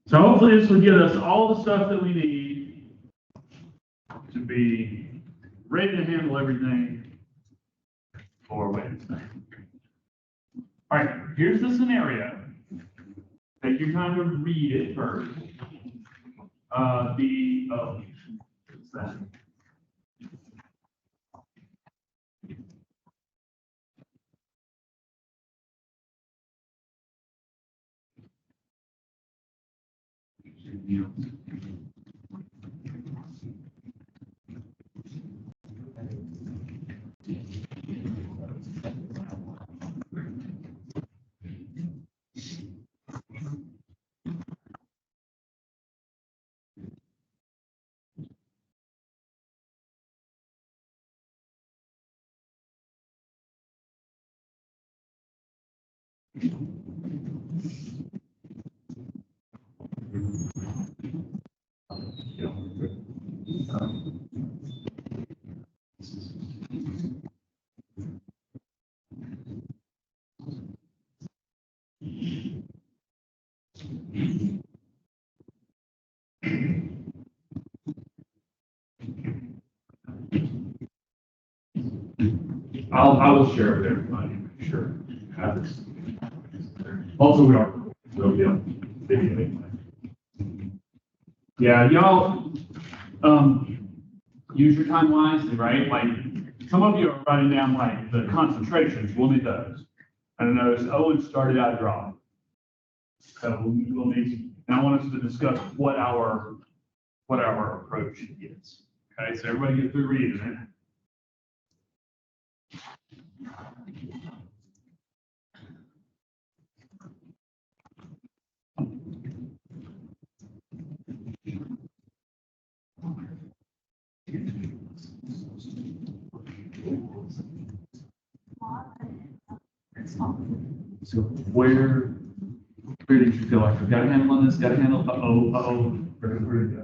So hopefully this will give us all the stuff that we need to be ready to handle everything for Wednesday. All right, here's the scenario. Take your time to read it first. What's that? I will share with everybody, sure. Also, we are, so yeah, video. Yeah, y'all, use your time wisely, right? Like, some of you are writing down like the concentrations, we'll need those. And I notice Owen started out dry. So we'll need to, and I want us to discuss what our approach is. Okay, so everybody get through reading it. So where did you feel like we got a handle on this? Got a handle? Where did it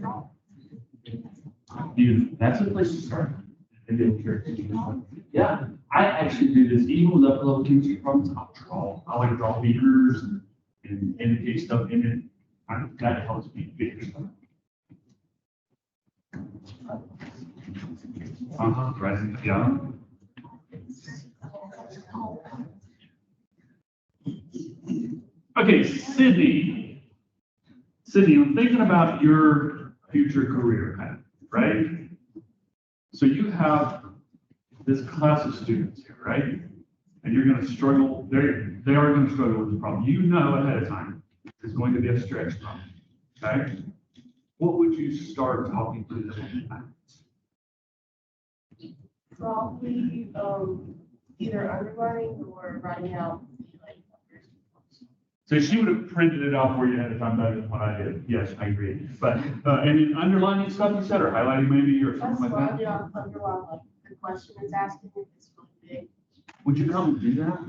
go? That's a place to start. Yeah, I actually do this even with upper level chemistry problems. I'll draw. I like to draw beakers and indicate stuff in it. That helps me figure stuff. Right. Yeah. Okay, Sydney, I'm thinking about your future career path, right? So you have this class of students here, right? And you're going to struggle, they are going to struggle with this problem. You know ahead of time it's going to be a stretch problem, okay? What would you start talking to them about? Probably either underwriting or writing out. So she would have printed it off for you ahead of time better than what I did. Yes, I agree. But, and then underlining stuff you said, or highlighting maybe, or That's something why like I that? do underline, like, the question is asking if it's really big. Would you come and do that?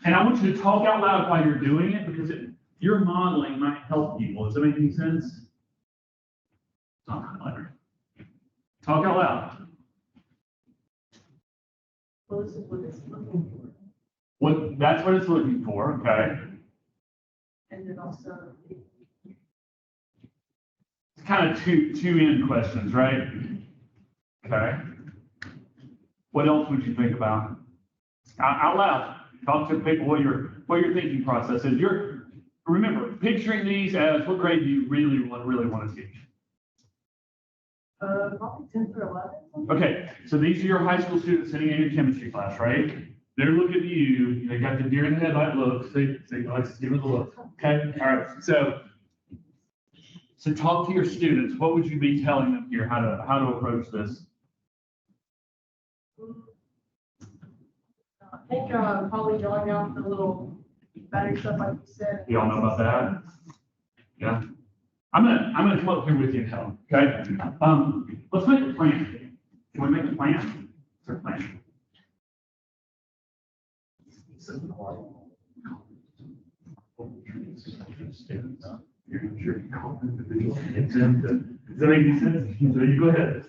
And I want you to talk out loud while you're doing it, because your modeling might help people. Does that make any sense? It's not highlighter. Talk out loud. Well, this is what it's looking for. That's what it's looking for, okay? And then also, It's kind of two end questions, right? Okay. What else would you think about? Out loud. Talk to people what your thinking process is. Remember, picturing these as what grade do you really want to teach? probably 10 through 11. Okay, so these are your high school students sitting in your chemistry class, right? They're looking at you, they got the deer in the headlight look, they like to give it a look. Okay, all right, so talk to your students. What would you be telling them here, how to approach this? I think probably drawing out the little battery stuff like you said. You all know about that? Yeah. I'm gonna come up here with you and help, okay? Let's make a plan. Can we make a plan? What's our plan? Does that make any sense? So you go ahead.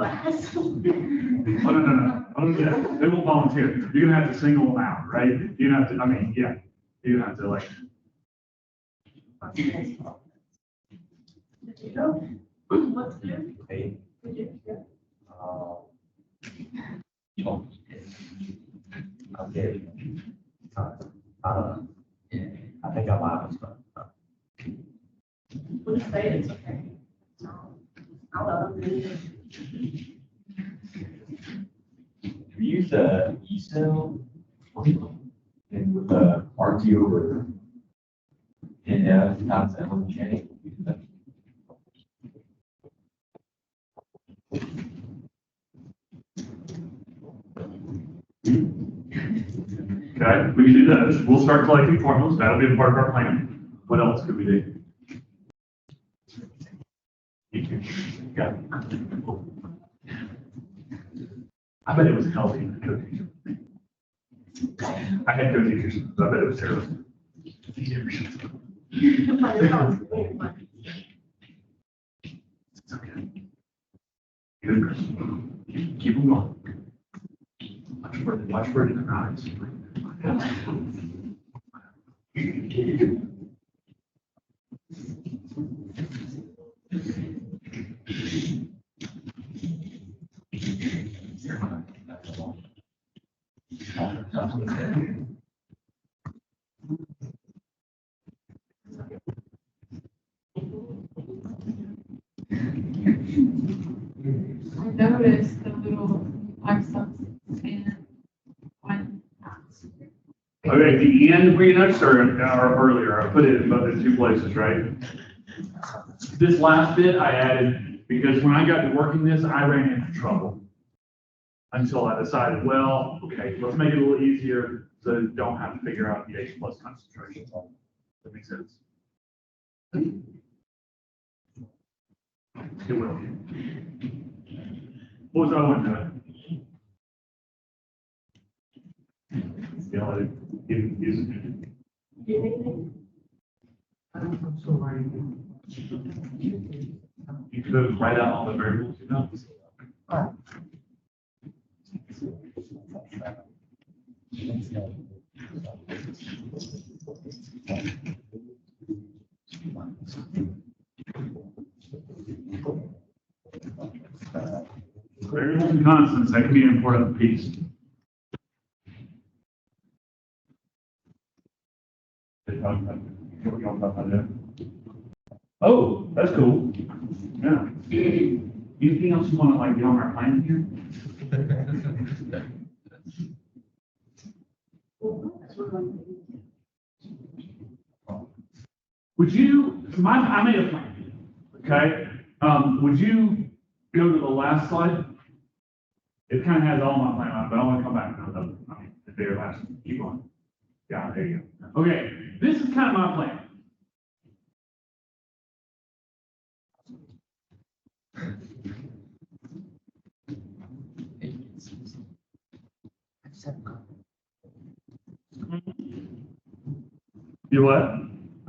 class. Oh, no. Oh, yeah. They won't volunteer. You're gonna have to single them out, right? You're gonna have to, I mean, yeah. You're gonna have to like, Did you know what to do? Hey, Did you? Yeah. okay. I think I'm out. We'll just say it's okay. So, I'll let them do We use the e-cell and with the RTO or NF, not the LMK. okay, we can do those. We'll start collecting formulas. That'll be a part of our plan. What else could we do? Yeah. I bet it was healthy in the co-teacher. I had co-teachers, so I bet it was terrible. It's okay. Good, Chris. Keep them going. Watch for it in their eyes. I noticed the little life substance and one. Okay, at the end, we noticed, or earlier, I put it in both the two places, right? This last bit I added because when I got to working this, I ran into trouble. Until I decided, well, okay, let's make it a little easier so you don't have to figure out the H plus concentration. That makes sense? It will. What was the other one doing? Yeah, anything. I'm so right. You could write out all the variables, you know? Variables and constants, that can be an important piece. Oh, that's cool. Yeah. Anything else you want to like get on our plan here? Would you, I made a plan, okay? Would you go to the last slide? It kind of has all my plan on it, but I want to come back to the very last one. Keep going. Yeah, there you go. Okay, this is kind of my plan. You what? I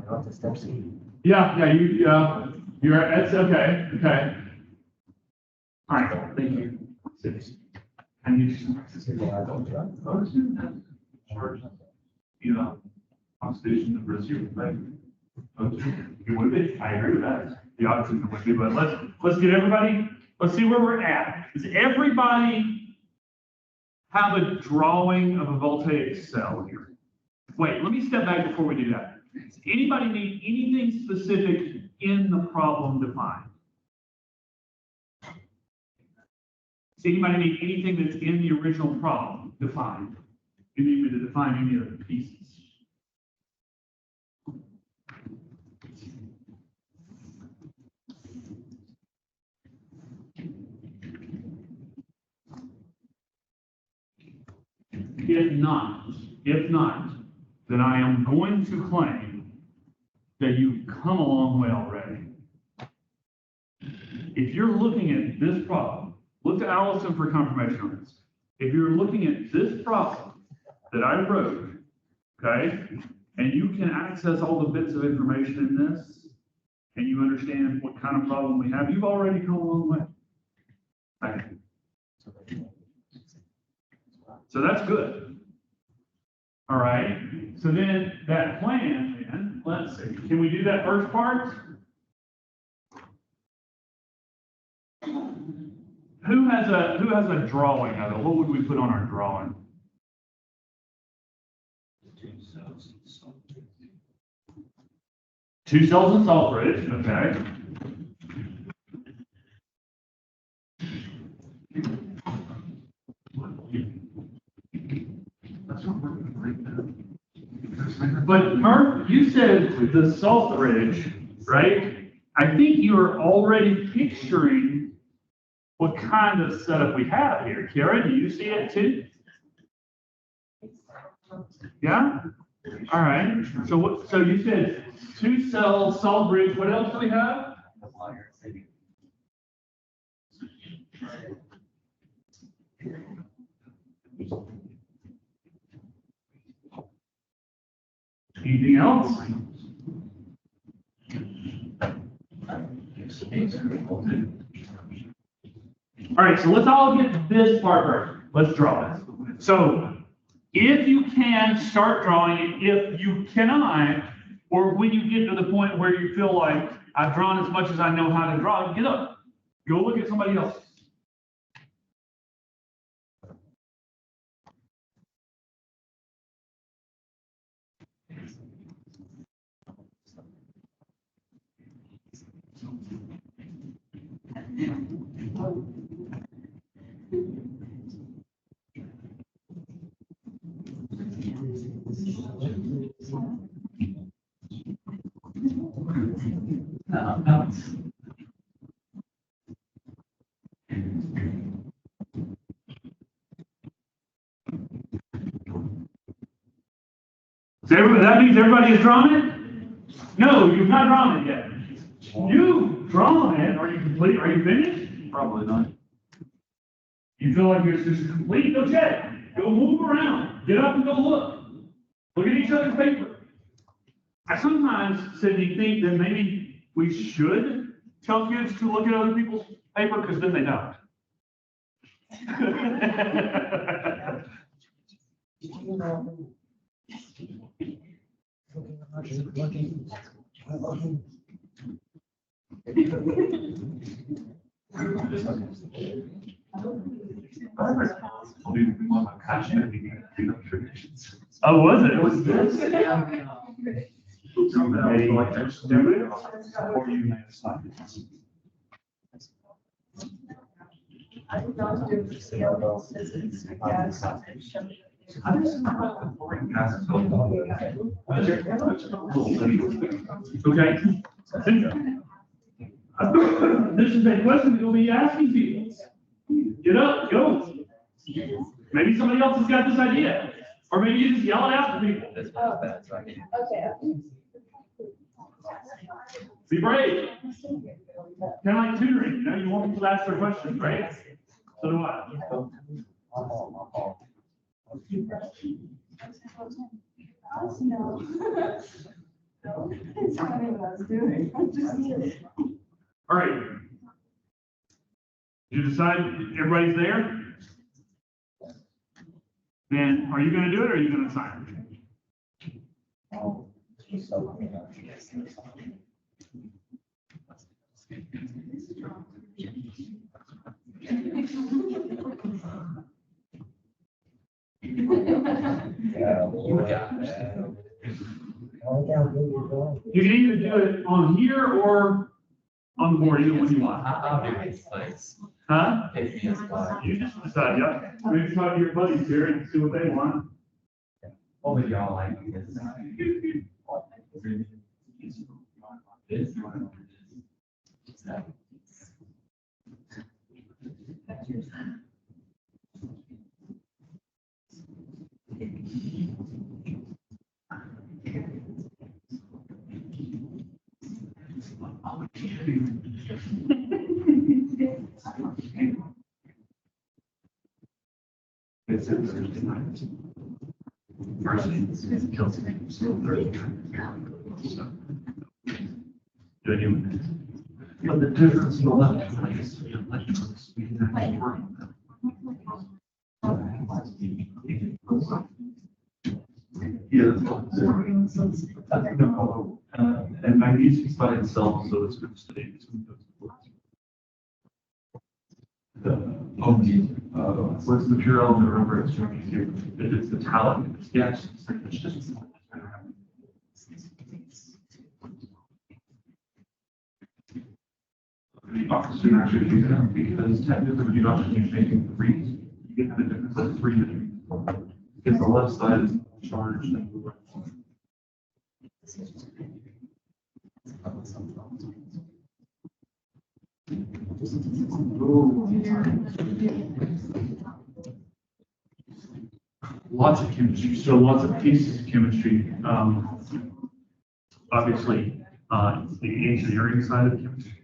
got the step C. Yeah, you're right, that's okay, okay. All right, thank you. And you know, Constitution of Brazil, right? You would be, I agree with that. The opposite would be, but let's get everybody, let's see where we're at. Does everybody have a drawing of a voltaic cell here? Wait, let me step back before we do that. Does anybody need anything specific in the problem defined? Does anybody need anything that's in the original problem defined? You need me to define any of the pieces? If not, then I am going to claim that you've come a long way already. If you're looking at this problem, look to Allison for confirmation on this. If you're looking at this problem that I wrote, okay, and you can access all the bits of information in this, and you understand what kind of problem we have, you've already come a long way. Okay. So that's good. All right, so then that plan, then, let's see, can we do that first part? Who has a drawing of it? What would we put on our drawing? Two cells in salt bridge, okay. But Mark, you said the salt bridge, right? I think you're already picturing what kind of setup we have here. Kiara, do you see it too? Yeah? All right. So what, so you said 2 cell salt bridge. What else do we have? Anything else? All right, so let's all get this part first. Let's draw this. So if you can, start drawing it. If you cannot, or when you get to the point where you feel like I've drawn as much as I know how to draw, get up. Go look at somebody else. So that means everybody has drawn it? No, you've not drawn it yet. You've drawn it. Are you complete? Are you finished? Probably not. You feel like it's just complete? Go check. Go move around. Get up and go look. Look at each other's paper. I sometimes, Sydney, think that maybe we should tell kids to look at other people's paper because then they don't. Oh, was it? Was this? I did not do the scale systems, I guess. Okay. This is a question that we'll be asking people. Get up, go. Maybe somebody else has got this idea. Or maybe you just yell it out to people. Okay. Be brave. Kind of like tutoring, you know, you want people to ask their questions, right? So do I. It's funny what I was doing. I'm just kidding. All right. You decide everybody's there? Then are you going to do it or are you going to sign? You can either do it on here or on the board, either one you want. I'll do this place. Huh? Take me a spot. You just decide, yeah. Maybe talk to your buddies here and see what they want. What would y'all like this? This? It's a Thursday night. First is kills me. Do you? But the difference in electronics, we can actually working. Yeah, that's what and magnesium by itself, so it's good to stay. What's the pure element? Remember, it's here. If it's metallic, it's gas. It's just. The opposite actually do that because technically when you oxygen making threes, you get the difference of 3 degrees. Because the left side is charged and the right side. Lots of chemistry, so lots of pieces of chemistry. Obviously, the engineering side of chemistry.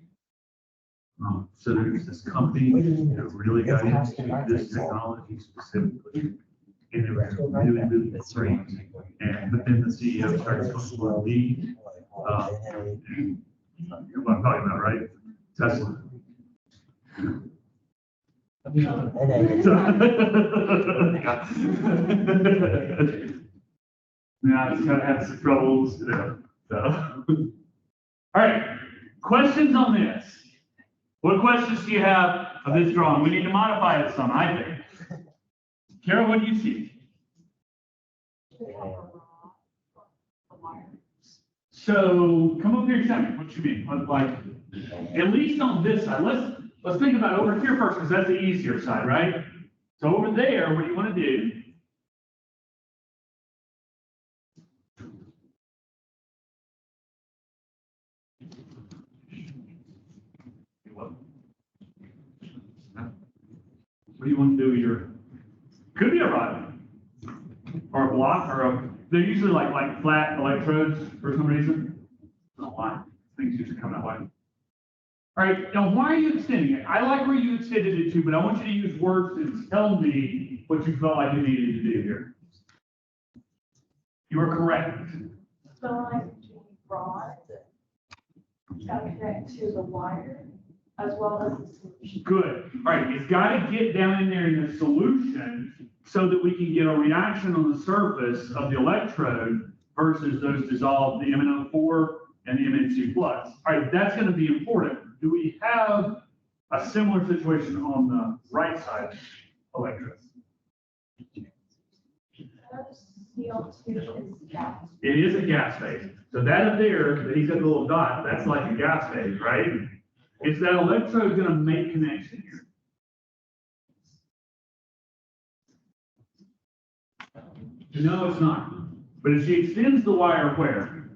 So there's this company that really got into this technology specifically, and it was really, really great. And but then the CEO started to lead. You know what I'm talking about, right? Tesla. Yeah, it's kind of had some troubles, you know. So. All right, questions on this? What questions do you have of this drawing? We need to modify it some, I think. Carol, what do you see? So come up here and tell me what you mean. Like, at least on this side, let's think about over here first, because that's the easier side, right? So over there, what do you want to do? What do you want to do here? Could be a rod or a block or they're usually like flat electrodes for some reason. I don't know why. Things usually come that way. All right, now why are you extending it? I like where you extended it to, but I want you to use words that tell me what you felt like you needed to do here. You are correct. So like rod, got to connect to the wire as well as the solution. Good. All right, it's got to get down in there in the solution so that we can get a reaction on the surface of the electrode versus those dissolved, the MnO4 and the Mn2+. All right, that's going to be important. Do we have a similar situation on the right side electrode? CO2 is gas. It is a gas phase. So that up there, that he's got the little dot, that's like a gas phase, right? Is that electrode going to make connection here? No, it's not. But if she extends the wire where?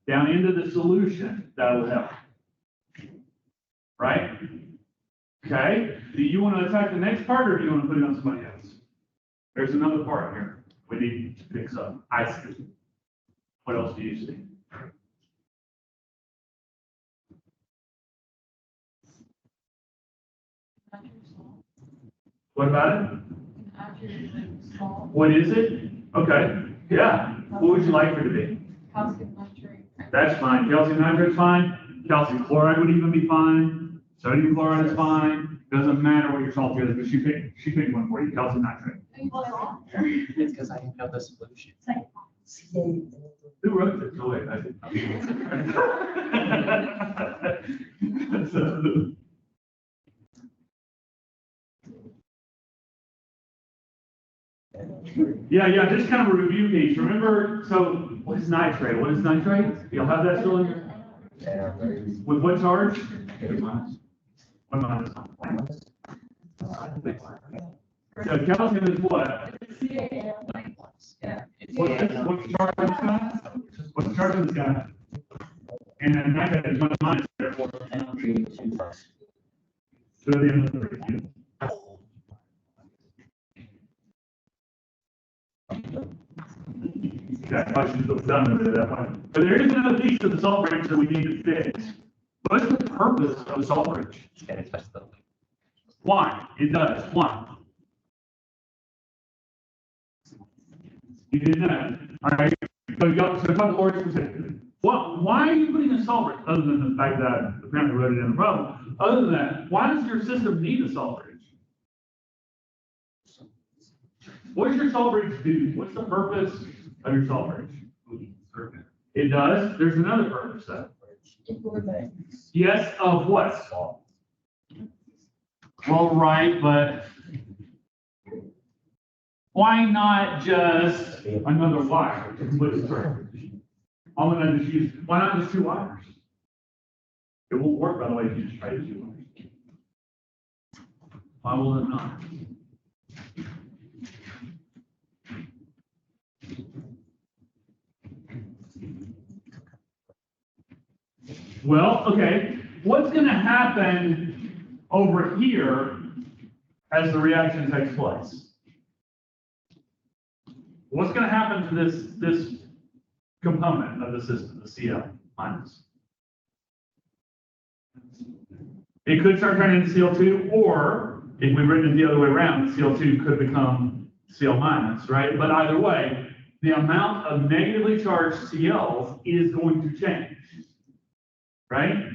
Down into the solution, that will help. Right? Okay. Do you want to attack the next part or do you want to put it on somebody else? There's another part here we need to fix up. I see. What else do you see? What about it? What is it? Okay. Yeah. What would you like for it to be? Calcium nitrate. That's fine. Calcium nitrate's fine. Calcium chloride would even be fine. Sodium chloride is fine. Doesn't matter what your salt is, but she picked one for you. Calcium nitrate. It's because I know the solution. Who wrote this? Oh, wait, I did. Yeah, just kind of a review piece. Remember, so what is nitrate? What is nitrate? You'll have that still in your, with what charge? 1 minus. So calcium is what? What's the charge of this guy? What's the charge of this guy? And then nitrate is 1 minus, therefore. To the end of the review. That question was done with it that way. But there is another piece of the salt bridge that we need to fix. What's the purpose of the salt bridge? Why? It does. Why? You didn't know. All right. So talk to Lori specifically. Why are you putting a salt bridge other than the fact that apparently wrote it in the problem? other than that, why does your system need a salt bridge? What does your salt bridge do? What's the purpose of your salt bridge? It does. There's another purpose though. Yes, of what? Well, right, but why not just another wire to complete the circuit? I'm gonna just use, why not just two wires? It won't work, by the way, if you just try to do wires. Why will it not? Well, okay, what's gonna happen over here as the reaction takes place? What's gonna happen to this component of the system, the Cl minus? It could start turning into Cl2, or if we written it the other way around, Cl2 could become Cl minus, right? But either way, the amount of negatively charged Cls is going to change, right?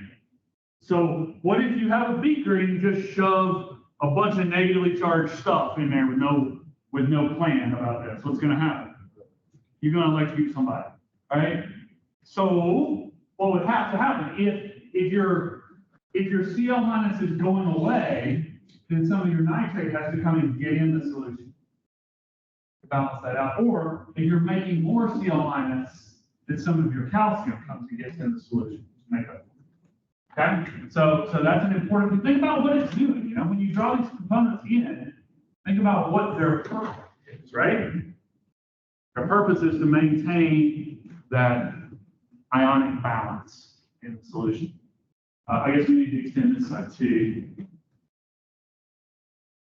So what if you have a beaker and you just shove a bunch of negatively charged stuff in there with no plan about this? What's going to happen? You're going to electrocute somebody, right? So what would have to happen if your Cl minus is going away, then some of your nitrate has to come and get in the solution to balance that out. Or if you're making more Cl minus, then some of your calcium comes and gets in the solution to make up. Okay, so that's an important thing. Think about what it's doing. You know, when you draw these components in, think about what their purpose is, right? Their purpose is to maintain that ionic balance in the solution. I guess we need to extend this side too.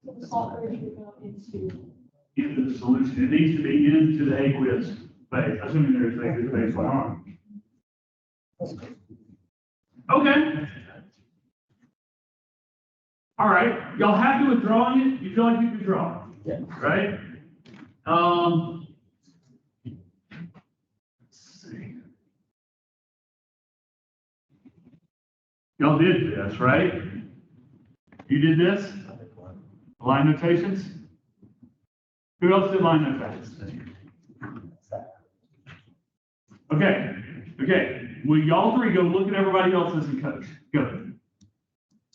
The salt bridge would go Into the solution. It needs to be into the aqueous phase, assuming there's aqueous phase going on. Okay. All right. Y'all happy with drawing it? You feel like you can draw it? Yeah. Right? Let's see. Y'all did this, right? You did this? Line notations? Who else did line notations? Okay. Okay. Will y'all three go look at everybody else's and coach? Go.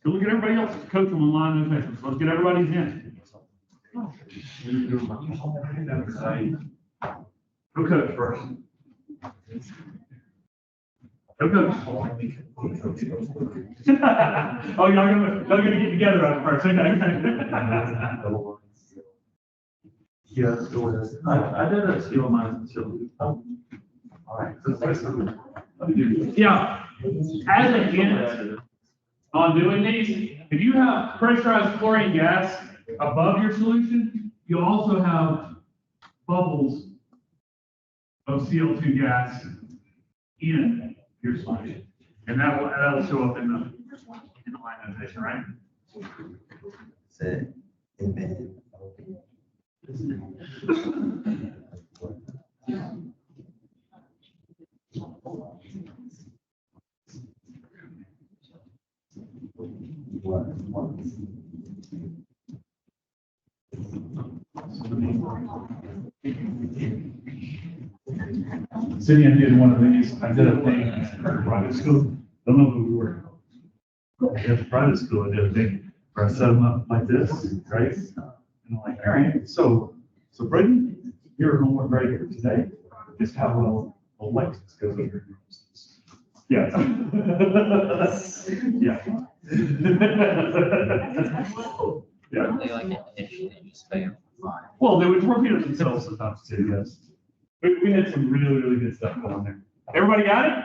Go look at everybody else's, coach them on line notations. Let's get everybody's in. Go coach first. Go coach. Oh, y'all gonna get together on first. Okay. Yeah, I did a Cl minus and Cl2. All right. Yeah, as a hint on doing these, if you have pressurized chlorine gas above your solution, you also have bubbles of Cl2 gas in your solution. And that'll show up in the line notation, right? Say, amen. Sydney, I did one of these. I did a thing at private school. Don't know who we were. At private school, I did a thing where I set them up like this, right? And I'm like, all right, so Braden, your homework right here today is how well Lect goes over. Yeah. Yeah. Yeah. They like an issue and just fail. Well, they would torpedo themselves sometimes too, yes. We had some really good stuff going on there. Everybody got it?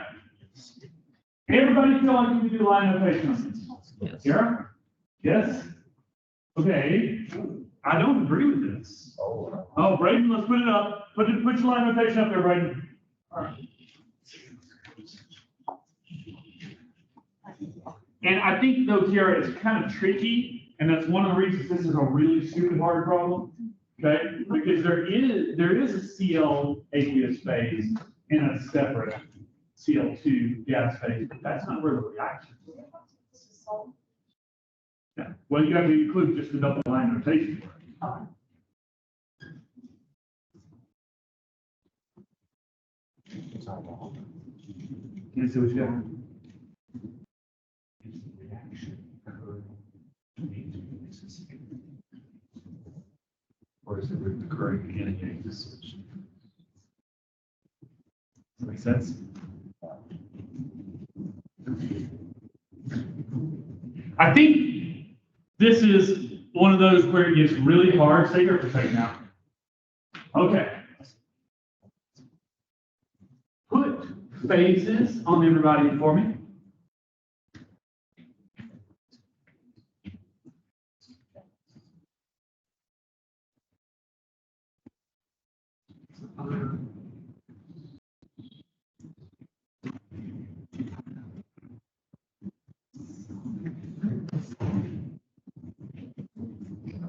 Everybody feel like you can do line notation on this? Yes. Kara? Yes? Okay, I don't agree with this. Oh, Braden, let's put it up. Put your line notation up there, Braden. All right. And I think though, Kara, it's kind of tricky, and that's one of the reasons this is a really stupid hard problem. Okay, because there is a Cl aqueous phase and a separate Cl2 gas phase, but that's not where the reaction is. Yeah, well, you have to include just the double line notation. Okay. Can you see what you got? Or is it occurring beginning of this switch? Does that make sense? I think this is one of those where it gets really hard. Stay here for a second now. Okay. Put phases on everybody for me.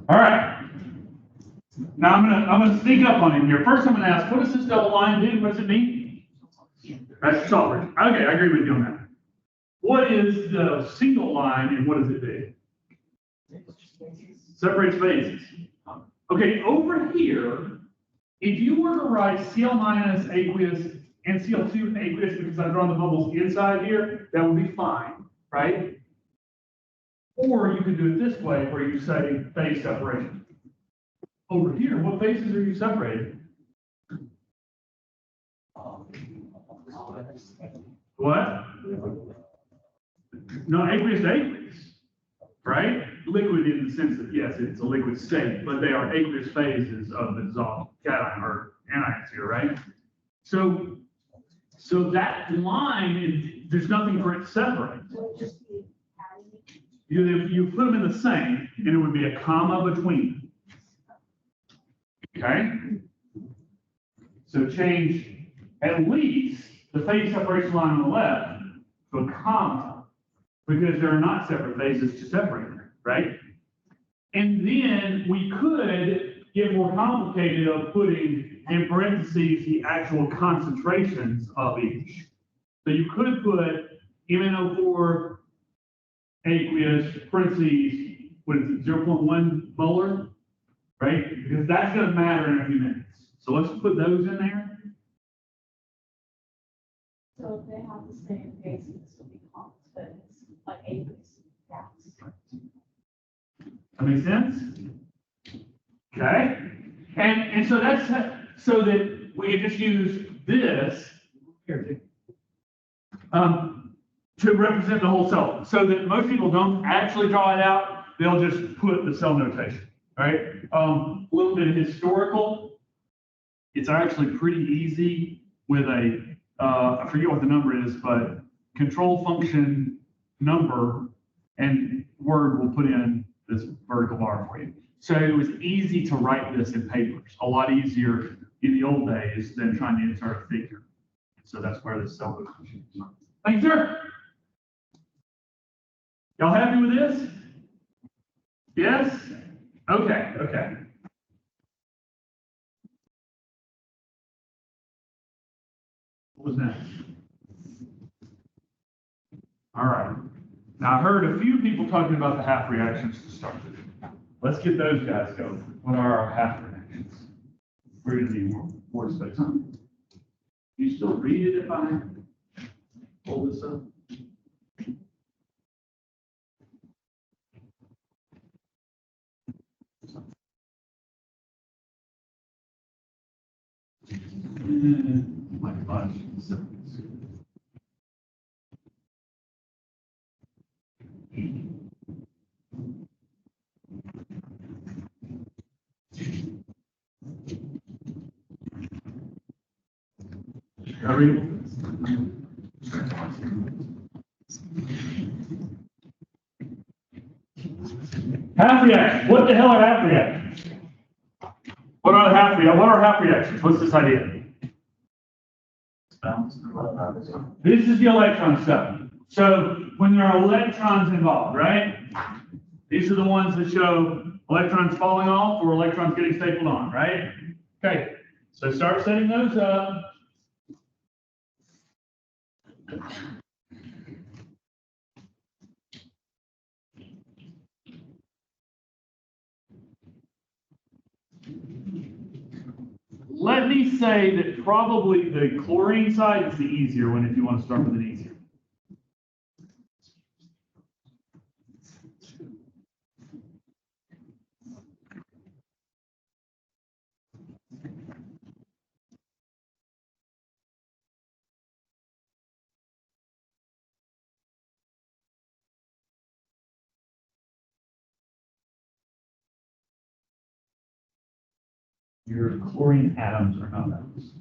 All right. Now I'm gonna sneak up on him here. First, I'm gonna ask, what does this double line do? What does it mean? That's solid. Okay, I agree with you on that. What is the single line and what does it do? Separates phases. Okay, over here, if you were to write Cl minus aqueous and Cl2 aqueous, because I've drawn the bubbles inside here, that would be fine, right? Or you could do it this way, where you say phase separation. Over here, what phases are you separating? What? No, aqueous to aqueous, right? Liquid in the sense that, yes, it's a liquid state, but they are aqueous phases of the dissolved cation or anions here, right? So that line, there's nothing for it to separate. So it just be adding. You put them in the same, and it would be a comma between them. Okay? So change at least the phase separation line on the left to a comma, because there are not separate phases to separate them, right? And then we could get more complicated of putting in parentheses the actual concentrations of each. So you could put MnO4 aqueous parentheses with 0.1 molar, right? Because that's going to matter in a few minutes. So let's put those in there. So if they have the same basis, it will be constant, like aqueous gas. That makes sense? Okay. And so that's so that we can just use this here to represent the whole cell. So that most people don't actually draw it out, they'll just put the cell notation, right? A little bit of historical. It's actually pretty easy with a, I forget what the number is, but control function number and Word will put in this vertical bar for you. So it was easy to write this in papers, a lot easier in the old days than trying to insert a figure. So that's where the cell function is. Thank you, sir. Y'all happy with this? Yes? Okay, okay. What was next? All right. Now I heard a few people talking about the half reactions to start with. Let's get those guys going. What are our half reactions? We're going to need more space. Can you still read it if I hold this up? My gosh. Can I read it? Half reactions. What the hell are half reactions? What are half reactions? What are half reactions? What's this idea? This is the electron stuff. So when there are electrons involved, right? These are the ones that show electrons falling off or electrons getting stapled on, right? Okay, so start setting those up. let me say that probably the chlorine side is the easier one if you want to start with an easier. Your chlorine atoms are not atoms.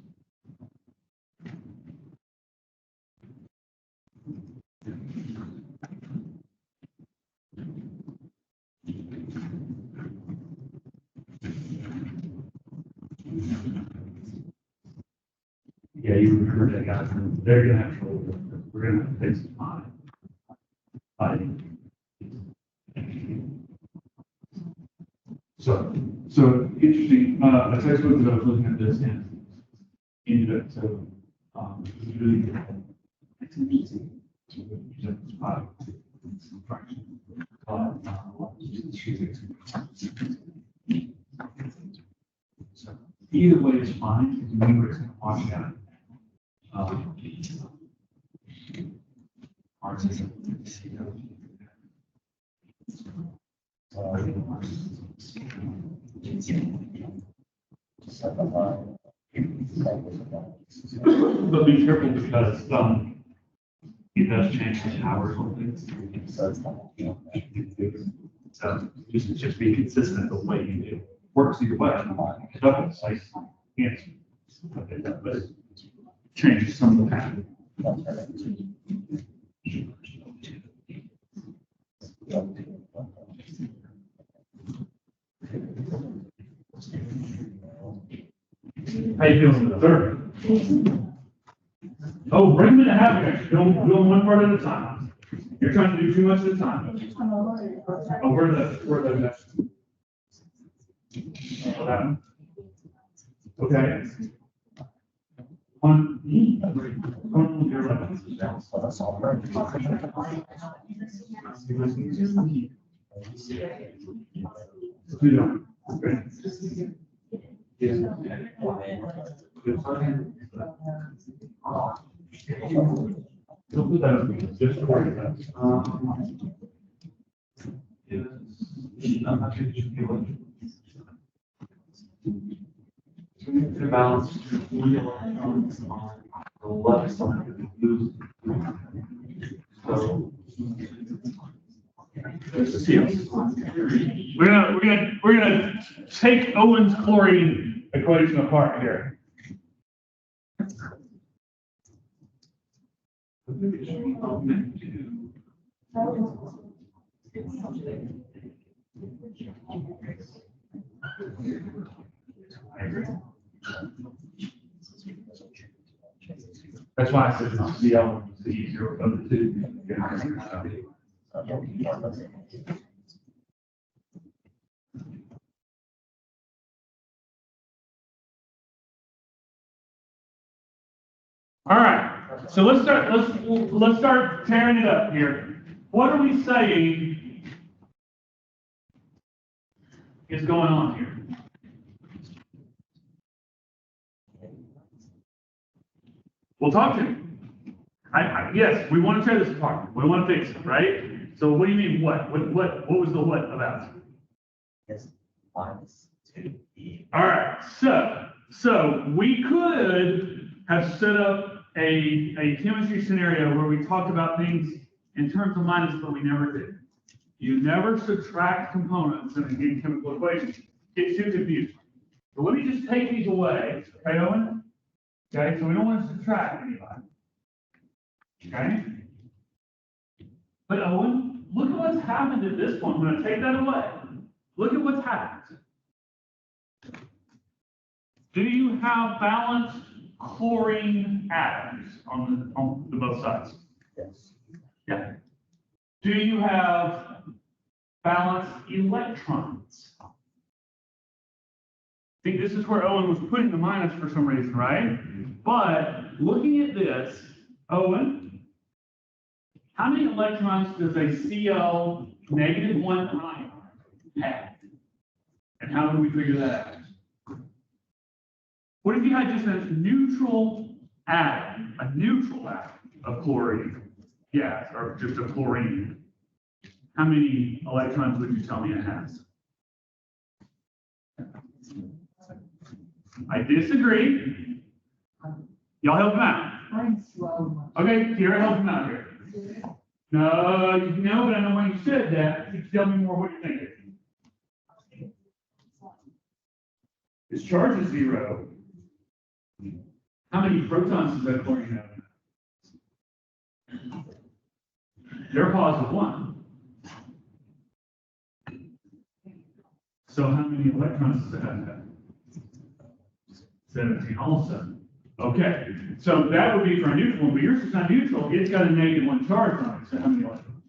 Yeah, you remember that, guys. They're gonna have trouble with this. We're gonna have to take some time. So interesting, a textbook that I was looking at this and ended up, so, it's really good. It's easy to present this product to some fraction. So either way is fine, because remember it's gonna wash out. Ours isn't. But be careful because, it does change the towers on things. So just be consistent the way you do. Works either way. Double size answer. But it changes some of the pattern. How you feeling with the third? Oh, bring them in a happy. Do them one part at a time. You're trying to do too much at a time. Oh, where the next? Oh, that one. Okay. One your left. So that's all right. Do that. Okay. Don't put that up, just for that. To balance the electrons on the left side of the blue. So there's a seal. We're gonna take Owen's chlorine equation apart here. That's why I said the element is the easier of the two. All right, so let's start tearing it up here. What are we saying is going on here? We'll talk to him. Yes, we want to tear this apart. We want to fix it, right? So what do you mean, what? What was the what about? Yes, minus 2e. All right, so we could have set up a chemistry scenario where we talked about things in terms of minus, but we never did. You never subtract components in a chemical equation. It's too confusing. So let me just take these away, okay, Owen? Okay, so we don't want to subtract anybody. Okay? But Owen, look at what's happened at this point. I'm going to take that away. Look at what's happened. Do you have balanced chlorine atoms on the both sides? Yes. Yeah. Do you have balanced electrons? I think this is where Owen was putting the minus for some reason, right? But looking at this, Owen, how many electrons does a Cl -1 ion have? And how do we figure that out? What if you had just a neutral atom of chlorine gas, or just a chlorine? How many electrons would you tell me it has? I disagree. Y'all help him out. Okay, Kira, help him out here. No, but I know when you said that. You tell me more what you're thinking. Its charge is 0. How many protons does that chlorine have? They're positive 1. So how many electrons does it have? 17 also. Okay, so that would be for a neutral one, but yours is not neutral. It's got a -1 charge on it. So how many electrons?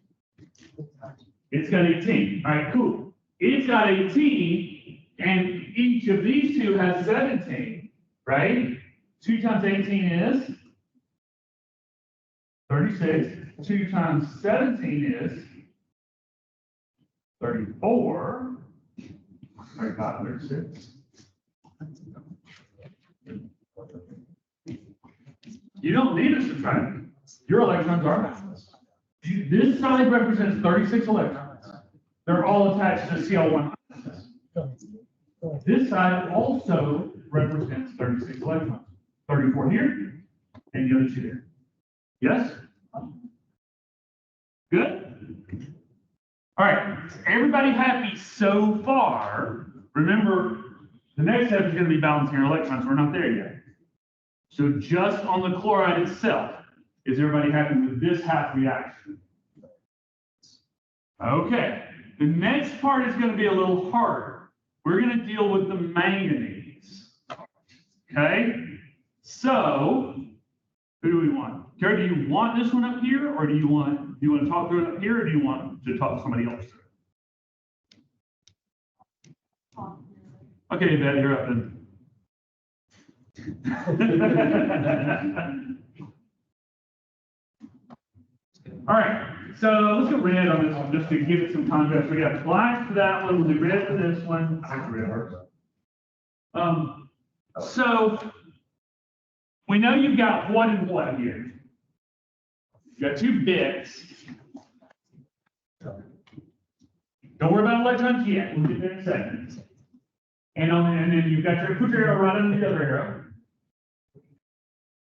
It's got 18. All right, cool. It's got 18, and each of these two has 17, right? 2 times 18 is 36. 2 times 17 is 34. 35, 36. You don't need a subtractor. Your electrons are balanced. This side represents 36 electrons. They're all attached to Cl1. This side also represents 36 electrons. 34 here, and the other 2 there. Yes? Good? All right, everybody happy so far? Remember, the next step is going to be balancing our electrons. We're not there yet. So just on the chloride itself, is everybody happy with this half reaction? Okay, the next part is going to be a little harder. We're going to deal with the manganese. Okay, so who do we want? Gary, do you want this one up here, or do you want to talk through it up here, or do you want to talk to somebody else through it? Okay, Beth, you're up then. All right, so let's go red on this one just to give it some contrast. We got black for that one, we'll do red for this one. So we know you've got what and what here. You got 2 bits. Don't worry about electrons yet. We'll get there in a second. And then you've got put your arrow right under the other arrow.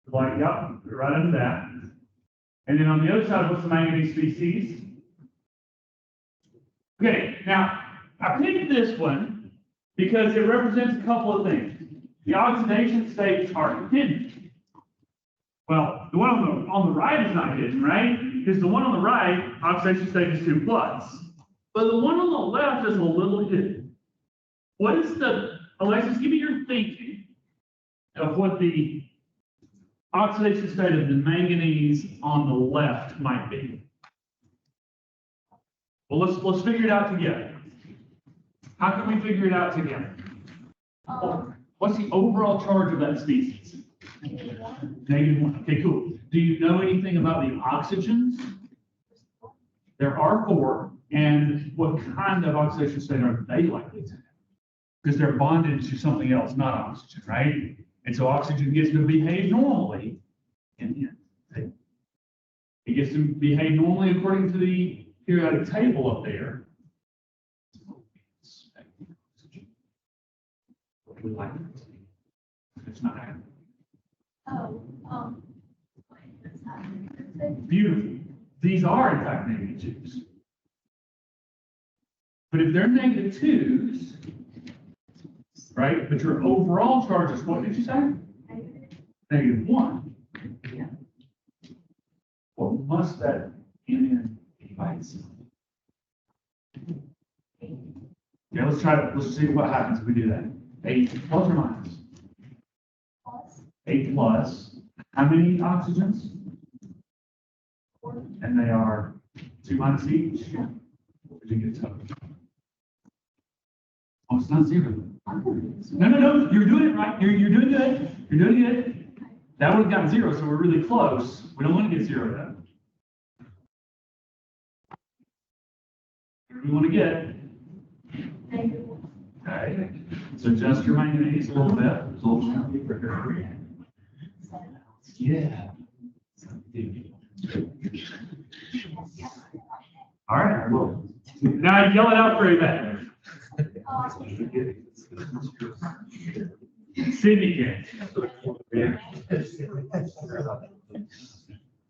Like, yep, right under that. And then on the other side, what's the manganese species? Okay, now I picked this one because it represents a couple of things. The oxidation states are hidden. Well, the one on the right is not hidden, right? Because the one on the right, oxidation state is 2+. But the one on the left is a little hidden. What is Alexis, give me your thinking of what the oxidation state of the manganese on the left might be. Well, let's figure it out together. How can we figure it out together? What's the overall charge of that species? -1. Okay, cool. Do you know anything about the oxygens? There are 4, and what kind of oxidation state are they likely to have? Because they're bonded to something else, not oxygen, right? And so oxygen gets to behave normally in the end. It gets to behave normally according to the periodic table up there. What would we like it to be? It's not happening. Beautiful. These are, in fact, -2s. But if they're -2s, right? But your overall charge is what did you say? -1. Yeah. What must that NN be by itself? Yeah, let's see what happens if we do that. 8 plus or minus? 8 plus. How many oxygens? 4. And they are 2 minus each? What did you get total? Oh, it's not 0. No, you're doing it right. You're doing good. You're doing good. That would have gotten 0, so we're really close. We don't want to get 0 then. What do we want to get? -1. Okay, so adjust your manganese a little bit. It's a little chunky for her. Yeah. All right, well, now yell it out pretty bad. Sydney can.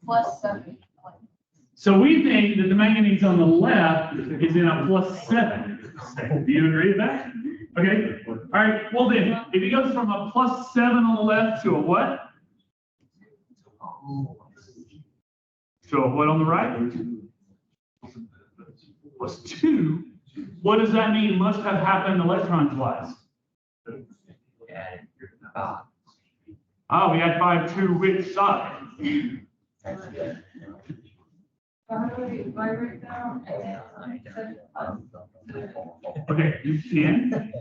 +7. So we think that the manganese on the left is in a +7. Do you agree with that? Okay, all right, well then, if it goes from a +7 on the left to a what? To a what on the right? +2. What does that mean? Must have happened electron-wise. And five. Ah, we had 5 to which side? That's good. If I write down, Okay, you can.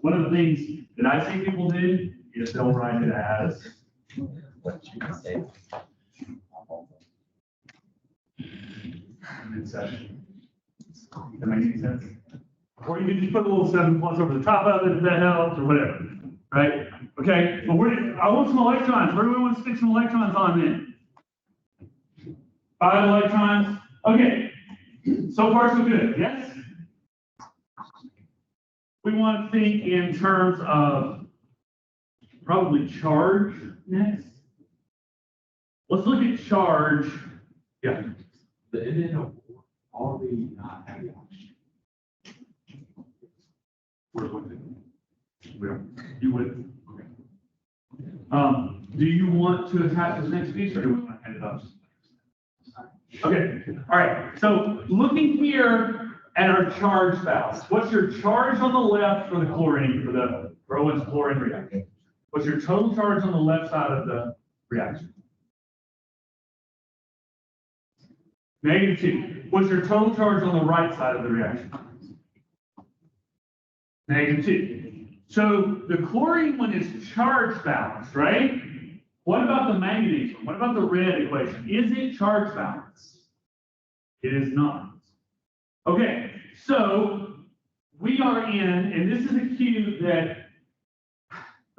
One of the things that I see people do is they'll write it as What you can say. midsection. That makes any sense? Or you can just put a little 7 plus over the top of it if that helps, or whatever, right? Okay, but I want some electrons. Where do we want to stick some electrons on then? 5 electrons. Okay, so far so good, yes? We want to think in terms of probably charge next. Let's look at charge. Yeah. The ending of all the heavy oxygen. Where would it? Where? You would. Do you want to attach this next piece, or do we want to hand it up? Okay, all right. So looking here at our charge balance, what's your charge on the left for the chlorine, for the Rowan's chlorine reaction? What's your total charge on the left side of the reaction? -2. What's your total charge on the right side of the reaction? -2. So the chlorine one is charge balanced, right? What about the manganese one? What about the red equation? Is it charge balanced? It is not. Okay, so we are in, and this is a cue that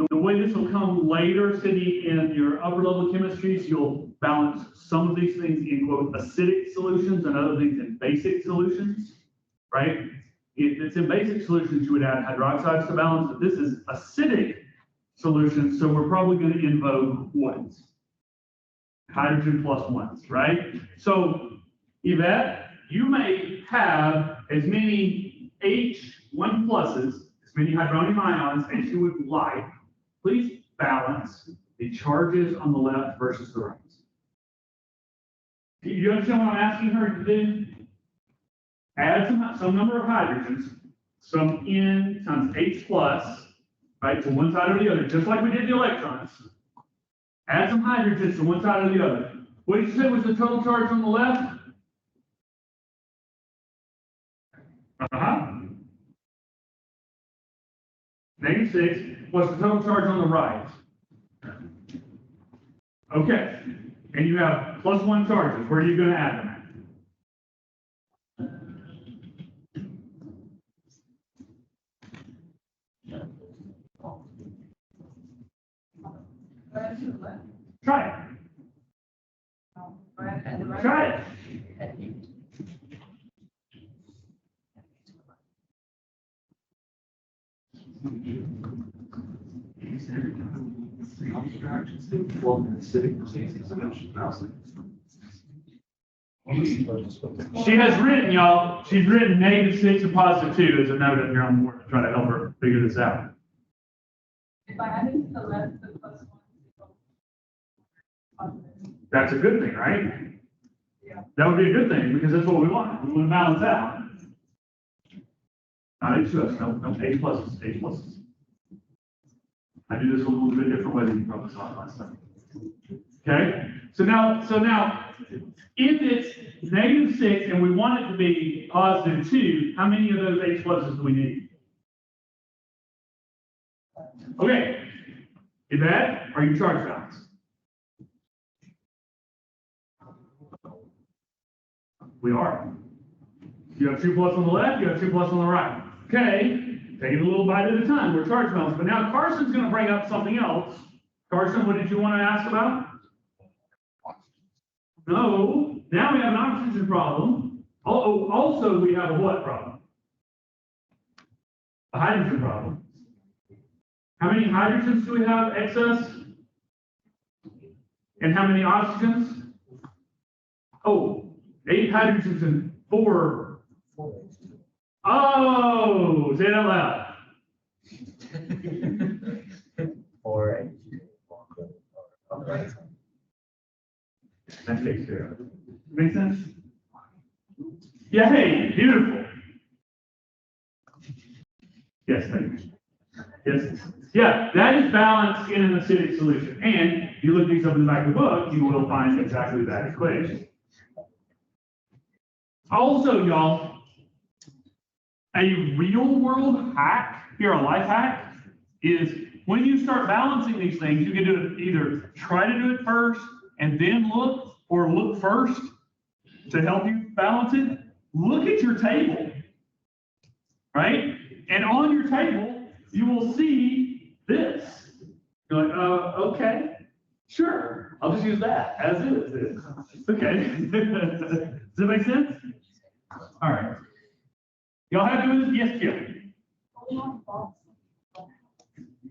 the way this will come later, Cindy, in your upper level chemistries, you'll balance some of these things in quote acidic solutions and other things in basic solutions, right? If it's in basic solutions, you would add hydroxides to balance, but this is acidic solutions, so we're probably going to invoke ones. Hydrogen plus ones, right? So, Yvette, you may have as many H1 pluses, as many hydronium ions as you would like. Please balance the charges on the left versus the right. Do you understand what I'm asking her to do? Add some number of hydrogens, some N times H plus, right, to one side or the other, just like we did the electrons. Add some hydrogens to one side or the other. What did you say was the total charge on the left? -6. What's the total charge on the right? Okay. And you have +1 charges. Where are you going to add them at? Try it. Try it. She has written, y'all, she's written -6 and +2 as a note in here on the board to try to help her figure this out. If I add it to the left, the +1. That's a good thing, right? Yeah. That would be a good thing, because that's what we want. We want to balance out. Not H2S, no, A pluses, A pluses. I do this a little bit different way than you probably saw it last time. Okay? So now, if it's -6 and we want it to be +2, how many of those H pluses do we need? Okay. Is that, are you charge balanced? We are. You have 2 plus on the left, you have 2 plus on the right. Okay, taking a little bite at a time, we're charge balanced, but now Carson's gonna bring up something else. Carson, what did you want to ask about? No, now we have an oxygen problem. Oh, also we have a what problem? A hydrogen problem. How many hydrogens do we have excess? And how many oxygens? Oh, 8 hydrogens and 4. Oh, say it out loud. Or That takes care of it. Make sense? Yeah, hey, beautiful. Yes, thank you. Yes, yeah, that is balanced in an acidic solution. And you look these up in the back of the book, you will find exactly that equation. Also, y'all, a real world hack, here a life hack, is when you start balancing these things, you can do it either try to do it first and then look, or look first to help you balance it. Look at your table, right? And on your table, you will see this. You're like, okay, sure, I'll just use that as is. Okay. Does that make sense? All right. Y'all happy with this? Yes, Kim.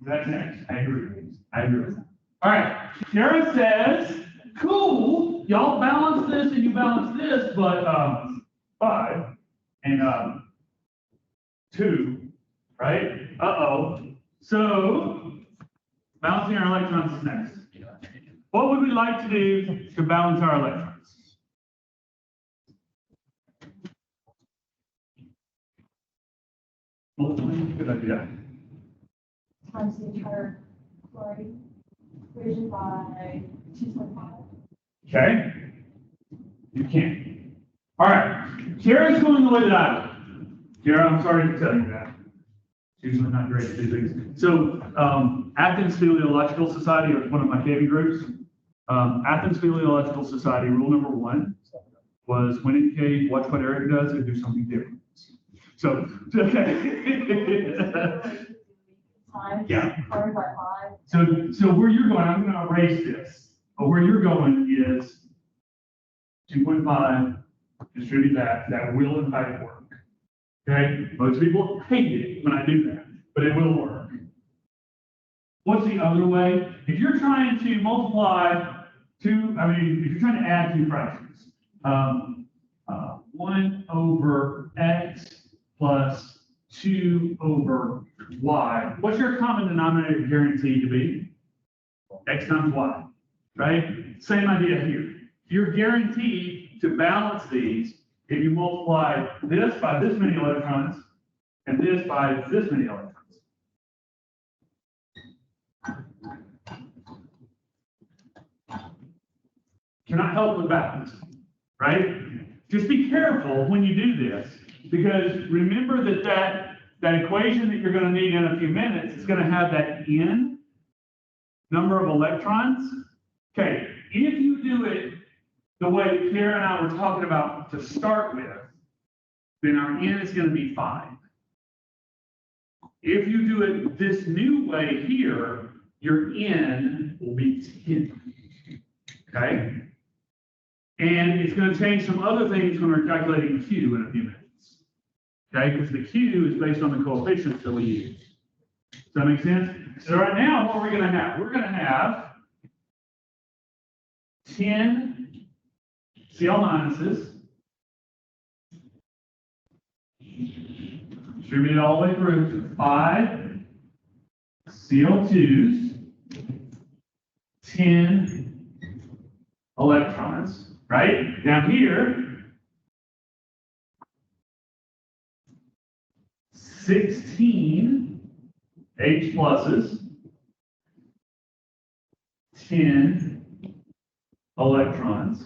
That's next. I agree. All right. Kara says, cool, y'all balance this and you balance this, but 5 and 2, right? Uh-oh. So balancing our electrons is next. What would we like to do to balance our electrons? Good idea. Times the entire chlorine equation by 2.5. Okay? You can. All right. Kara's going the way that I would. Kara, I'm sorry to tell you that. She's usually not great at these things. So, Athens Teleological Society is one of my KB groups. Athens Teleological Society, rule number 1 was when in cave, watch what Eric does and do something different. So, okay. Times Yeah. chlorine by 5. So where you're going, I'm going to erase this, but where you're going is 2.5, distribute that will in fact work. Okay, most people hate it when I do that, but it will work. What's the other way? If you're trying to multiply if you're trying to add 2 fractions, 1 over x plus 2 over y. What's your common denominator guaranteed to be? X times y, right? Same idea here. You're guaranteed to balance these if you multiply this by this many electrons and this by this many electrons. Cannot help but balance, right? Just be careful when you do this, because remember that equation that you're going to need in a few minutes is going to have that n number of electrons. Okay, if you do it the way Kara and I were talking about to start with, then our n is going to be 5. If you do it this new way here, your n will be 10. Okay? And it's going to change some other things when we're calculating Q in a few minutes. Okay? Because the Q is based on the coefficients that we use. Does that make sense? So right now, what we're going to have? We're going to have 10 Cl minuses distributed all the way through to 5 Cl2s, 10 electrons, right? Down here, 16 H pluses, 10 electrons,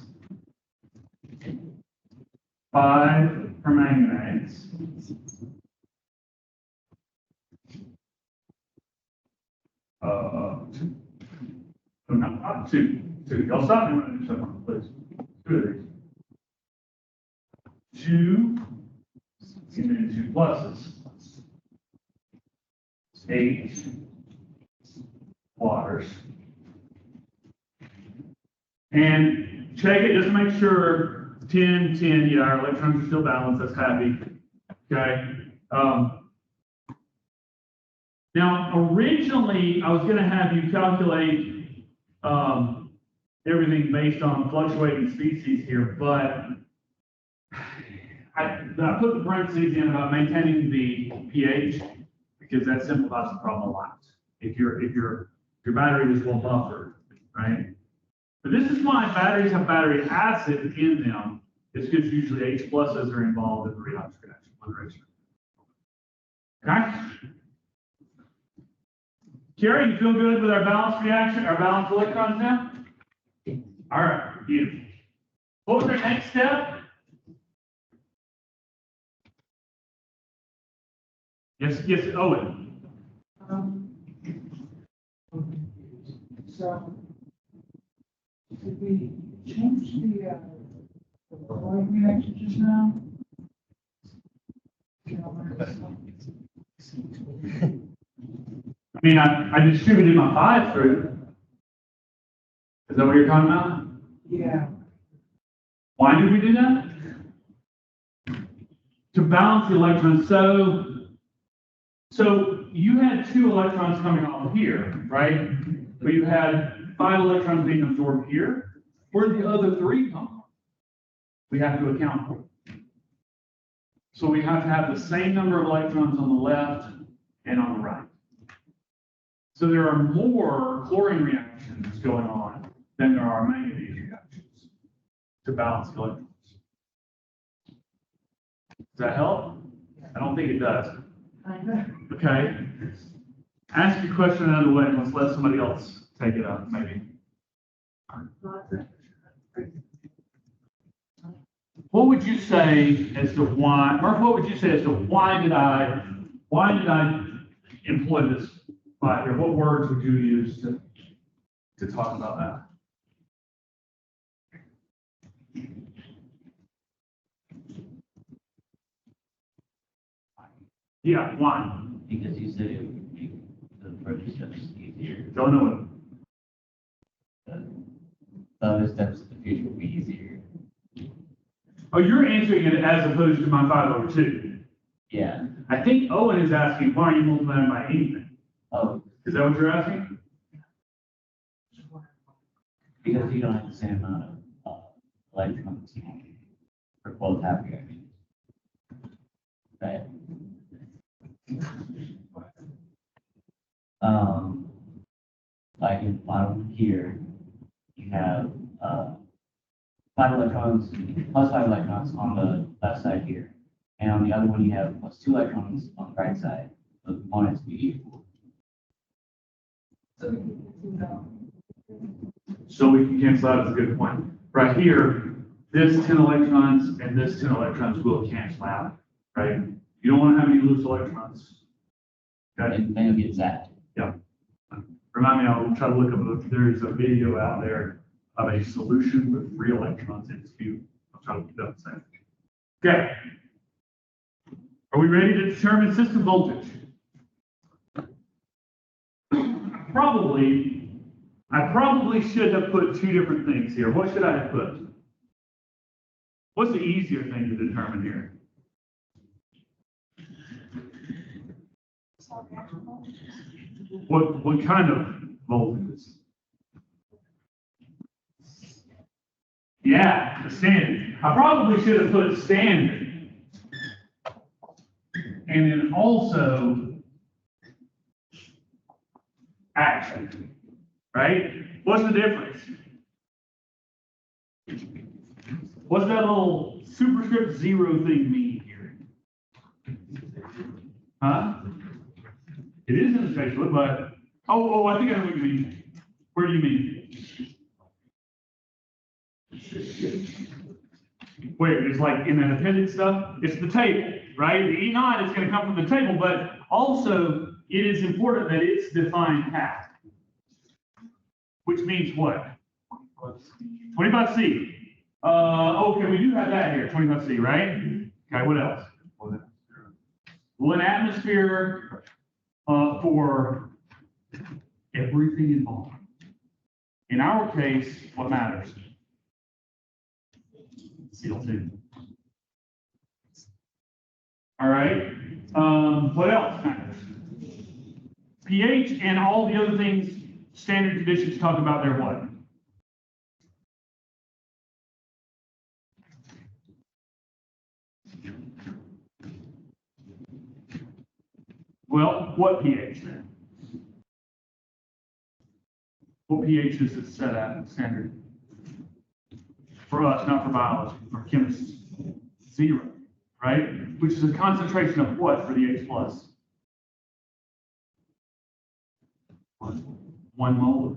5 permanganates, two. Y'all stop me when I do something, please. 2 of these. 2, and then 2 pluses. 8 waters. And check it just to make sure 10, 10, yeah, our electrons are still balanced, that's happy. Okay. Now, originally, I was going to have you calculate everything based on fluctuating species here, but I put the parentheses in about maintaining the pH because that simplifies the problem a lot. If your battery is well buffered, right? But this is why batteries have battery acid in them. It's because usually H pluses are involved in the redox reaction. Okay? Carrie, you feel good with our balanced reaction, our balanced electrons now? All right, beautiful. What was our next step? Yes, Owen. So, did we change the chlorine reaction just now? I mean, I distributed my 5 through. Is that what you're talking about? Yeah. Why did we do that? To balance the electrons. So you had 2 electrons coming off of here, right? But you had 5 electrons being absorbed here. Where the other 3 come from? We have to account for. So we have to have the same number of electrons on the left and on the right. So there are more chlorine reactions going on than there are manganese reactions to balance the electrons. Does that help? I don't think it does. Okay. Ask your question another way and let's let somebody else take it up, maybe. What would you say as to why, Murph, what would you say as to why did I employ this slide here? What words would you use to talk about that? Yeah, why? Because you said it would make the further steps easier. Don't know The other steps in the future will be easier. it. Oh, you're answering it as opposed to my 5/2. Yeah. I think Owen is asking, why are you multiplying by anything? Oh, Is that what you're asking? because you don't have the same amount of electrons for both half reactions. Right. Like in the bottom here, you have 5 electrons, plus 5 electrons on the left side here. And on the other one, you have plus 2 electrons on the right side. The components be equal. So we can cancel out, that's a good point. Right here, this 10 electrons and this 10 electrons will cancel out, right? You don't want to have any loose electrons. Okay? And then you'll get that. Yeah. Remind me, I'll try to look up, if there's a video out there of a solution with free electrons in its cube. I'll try to look it up and say. Okay. Are we ready to determine system voltage? I probably should have put 2 different things here. What should I have put? What's the easier thing to determine here? What kind of voltages? Yeah, the standard. I probably should have put standard. And then also action. Right? What's the difference? What's that little superscript 0 thing mean here? Huh? It is in the textbook, but I think I know what you mean. Where do you mean? Where? It's like in that appendix stuff? It's the table, right? The E0 is going to come from the table, but also it is important that it's defined half. Which means what? 25C. Okay, we do have that here, 25C, right? Okay, what else? 1 atmosphere for everything involved. In our case, what matters? CO2. All right. What else matters? pH and all the other things, standard conditions talk about their what? Well, what pH then? What pH is it set at standard? For us, not for biology, for chemists. 0, right? Which is a concentration of what for the H plus? 1 molar.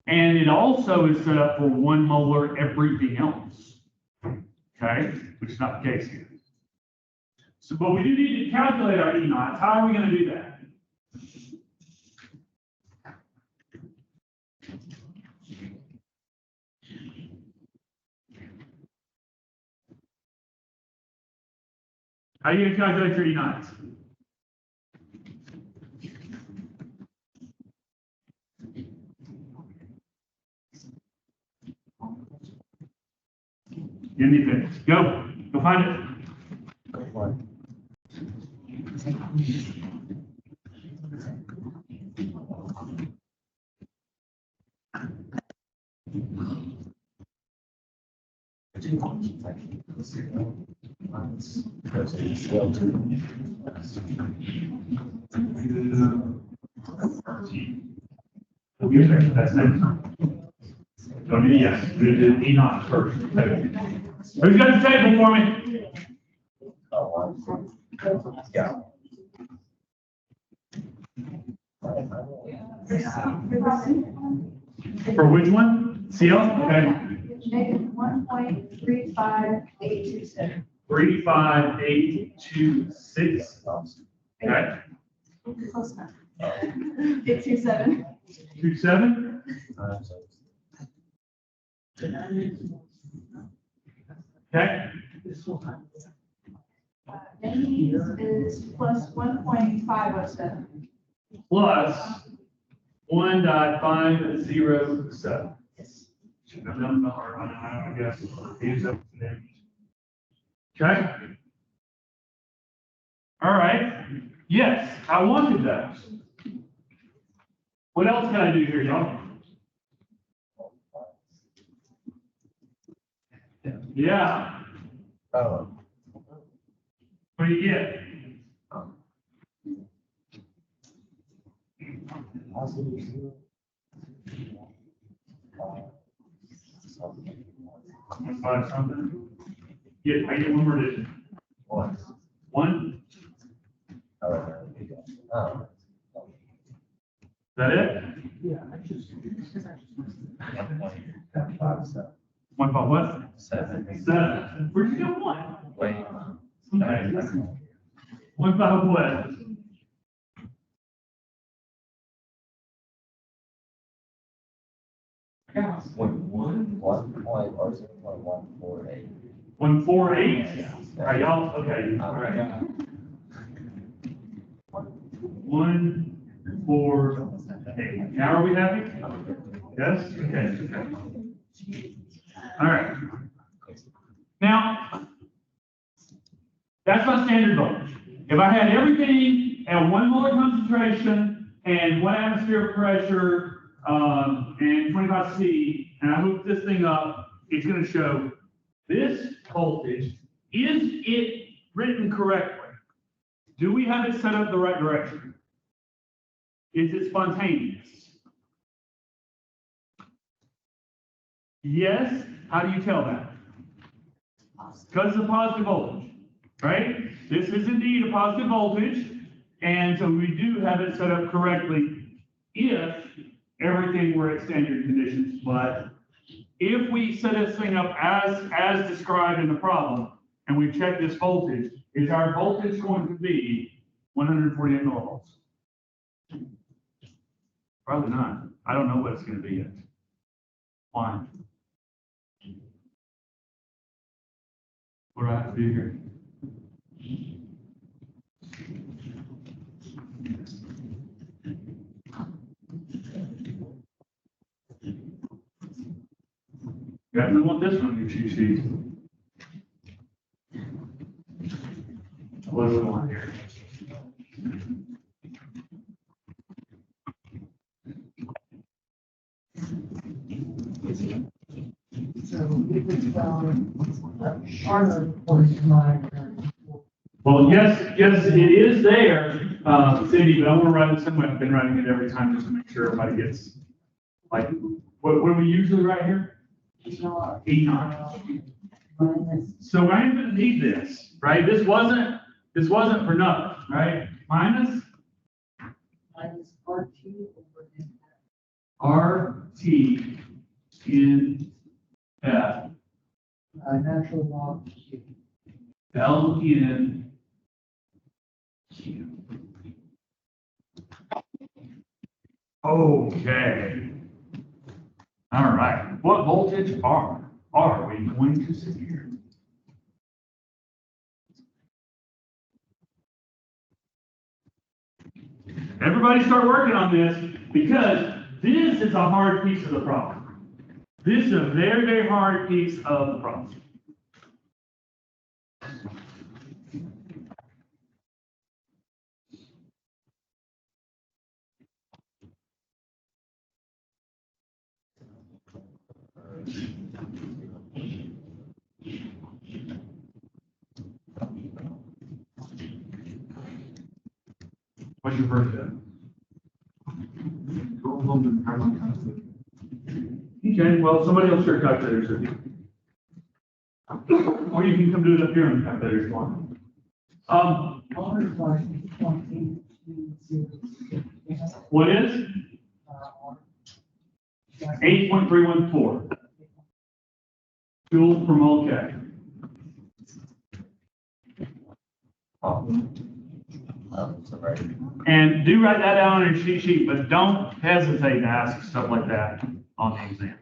And it also is set up for 1 molar everything else. Okay? Which is not the case here. So, but we do need to calculate our E naughts. How are we going to do that? How are you going to calculate your E naughts? Give me a minute. Go. Go find it. That's next. Don't need yes. We did E naught first. Who's got the table for me? Yeah. For which one? CL? Okay. Negative 1.35827. 35826. Okay. Close enough. 827. 27. Okay. Manganese is plus 1.507. Plus 1.507. Yes. Should have done the hard one, I guess. Okay. All right. Yes, I wanted those. What else can I do here, y'all? Yeah. Oh. What do you get? Five something. Yeah, I get one more addition. One. One? Oh. Is that it? Yeah, I just. 1.5. One about what? 7. 7. Where'd you get one? Wait. One about what? One point or 0.148. 148? All right, y'all, okay, all right. 148. Now are we happy? Yes? Okay. All right. Now, that's my standard voltage. If I had everything at 1 molar concentration and 1 atmosphere pressure, and 25 C, and I hook this thing up, it's going to show this voltage. Is it written correctly? Do we have it set up the right direction? Is it spontaneous? Yes. How do you tell that? Because it's a positive voltage, right? This is indeed a positive voltage, and so we do have it set up correctly if everything were at standard conditions. But if we set this thing up as described in the problem, and we check this voltage, is our voltage going to be 148 millivolts? Probably not. I don't know what it's going to be yet. Why? What do I have to do here? You definitely want this one on your cheat sheet. What do we want here? So if it's found, Charlotte was my. Well, yes, it is there, Cindy, but I want to write it somewhere. I've been writing it every time just to make sure everybody gets, like, what do we usually write here? E-R. So I am gonna need this, right? This wasn't for nothing, right? Minus RT over RT in F natural log Q. L in Q. Okay. All right. What voltage are we going to see here? Everybody start working on this because this is a hard piece of the problem. This is a very, very hard piece of the problem. What's your first step? Go home and have one calculator. Okay, well, somebody else share calculators with you. Or you can come do it up here on the calculator if you want. What is? 8.314. Joule per mole K. And do write that down on your cheat sheet, but don't hesitate to ask stuff like that on the exam.